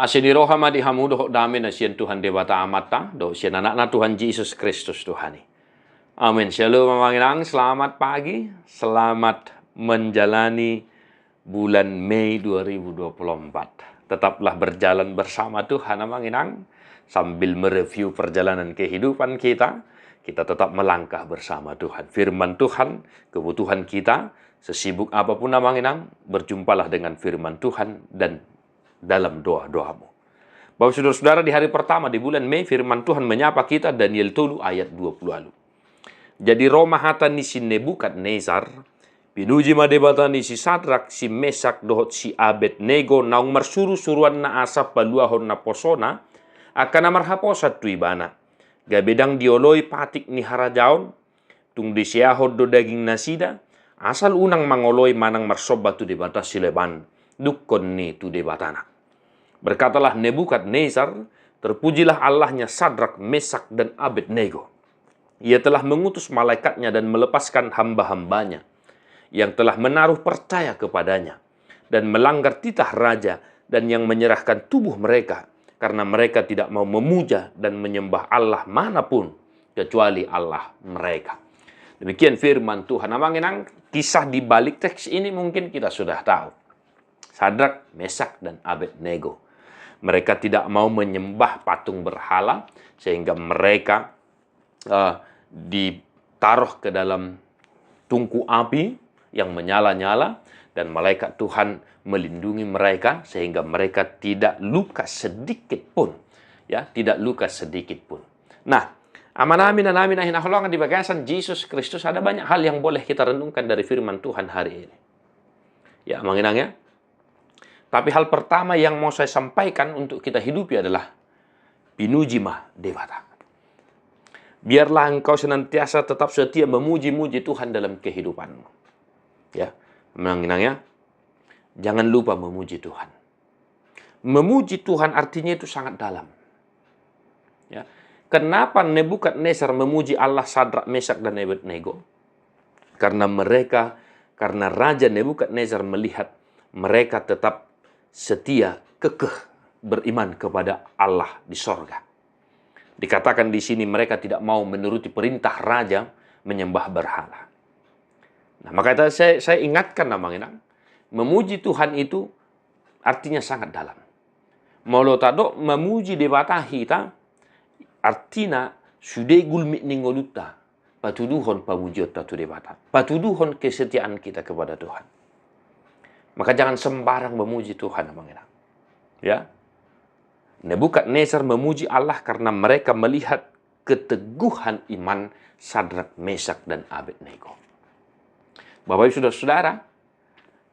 Asini rohama di hamudo dami na siyan Tuhan debata amata, do siyan anak na Tuhan Yesus Kristus Tuhani. Amin. Shalom Manginang, selamat pagi, selamat menjalani bulan Mei 2024. Tetaplah berjalan bersama Tuhan Manginang, sambil mereview perjalanan kehidupan kita. Kita tetap melangkah bersama Tuhan. Firman Tuhan, kebutuhan kita, sesibuk apapun Manginang, berjumpalah dengan firman Tuhan dan dalam doa-doamu. Bapak saudara-saudara, di hari pertama di bulan Mei, firman Tuhan menyapa kita, Daniel 10 ayat 20 lalu. Jadi Roma hata ni si Nebukadnezar, pinuji madebata ni si Sadrak, si Mesak, dohot si Abednego, naung marsuru-suruan na asap paluahon na posona, akan amarhaposat tu ibana. Gabedang dioloi patik ni harajaon, tung disiahod do daging nasida, asal unang mangoloi manang marsoba tu debata sileban, dukon ni tu debatana. Berkatalah Nebukadnezar, terpujilah Allahnya Sadrak, Mesak, dan Abednego. Ia telah mengutus malaikatnya dan melepaskan hamba-hambanya yang telah menaruh percaya kepadanya dan melanggar titah raja dan yang menyerahkan tubuh mereka karena mereka tidak mau memuja dan menyembah Allah manapun kecuali Allah mereka. Demikian firman Tuhan. Namanginang, kisah di balik teks ini mungkin kita sudah tahu. Sadrak, Mesak, dan Abednego. Mereka tidak mau menyembah patung berhala sehingga mereka ditaruh ke dalam tungku api yang menyala-nyala dan malaikat Tuhan melindungi mereka sehingga mereka tidak luka sedikit pun, ya, tidak luka sedikit pun. Nah, amin ahin di bagasan Yesus Kristus, ada banyak hal yang boleh kita renungkan dari firman Tuhan hari ini. Ya, manginang ya. Tapi hal pertama yang mau saya sampaikan untuk kita hidupi adalah pinujimah debata. Biarlah engkau senantiasa tetap setia memuji-muji Tuhan dalam kehidupanmu. Ya, manginang ya. Jangan lupa memuji Tuhan. Memuji Tuhan artinya itu sangat dalam. Ya. Kenapa Nebukadnezar memuji Allah Sadrak, Mesak, dan Abednego? Karena Raja Nebukadnezar melihat mereka tetap setia, kekeh beriman kepada Allah di sorga. Dikatakan di sini mereka tidak mau menuruti perintah raja menyembah berhala. Nah, maka saya ingatkan namanya, memuji Tuhan itu artinya sangat dalam. Molo tado memuji debata hita artinya sudah gulmit ningoluta patuduhon pamujiot tatu debata. Patuduhon kesetiaan kita kepada Tuhan. Maka jangan sembarang memuji Tuhan namanya. Ya. Nebukadnezar memuji Allah karena mereka melihat keteguhan iman Sadrak, Mesak, dan Abednego. Bapak Ibu saudara-saudara,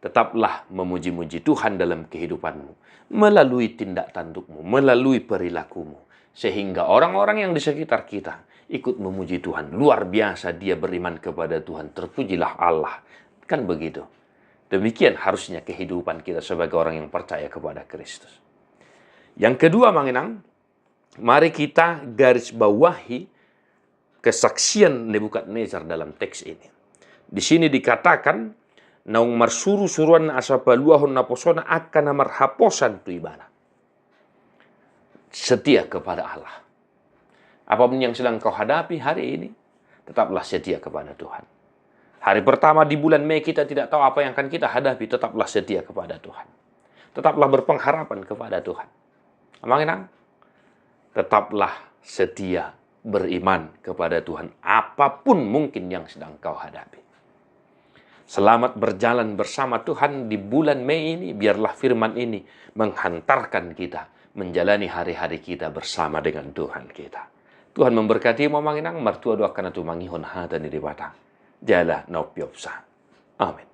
tetaplah memuji-muji Tuhan dalam kehidupanmu, melalui tindak tandukmu, melalui perilakumu, sehingga orang-orang yang di sekitar kita ikut memuji Tuhan. Luar biasa dia beriman kepada Tuhan, terpujilah Allah. Kan begitu. Demikian harusnya kehidupan kita sebagai orang yang percaya kepada Kristus. Yang kedua, manginang, mari kita garis bawahi kesaksian Nebukadnezar dalam teks ini. Di sini dikatakan, naung marsuru-suruan na asapaluahon na posona akan marhaposan tu ibana. Setia kepada Allah. Apapun yang sedang kau hadapi hari ini, tetaplah setia kepada Tuhan. Hari pertama di bulan Mei kita tidak tahu apa yang akan kita hadapi, tetaplah setia kepada Tuhan. Tetaplah berpengharapan kepada Tuhan. Amanginang, tetaplah setia beriman kepada Tuhan. Apapun mungkin yang sedang kau hadapi. Selamat berjalan bersama Tuhan di bulan Mei ini. Biarlah firman ini menghantarkan kita menjalani hari-hari kita bersama dengan Tuhan kita. Tuhan memberkati mau manginang, martua doakan atu mangihon hata ni debata. Jala naupiopsa. Amin.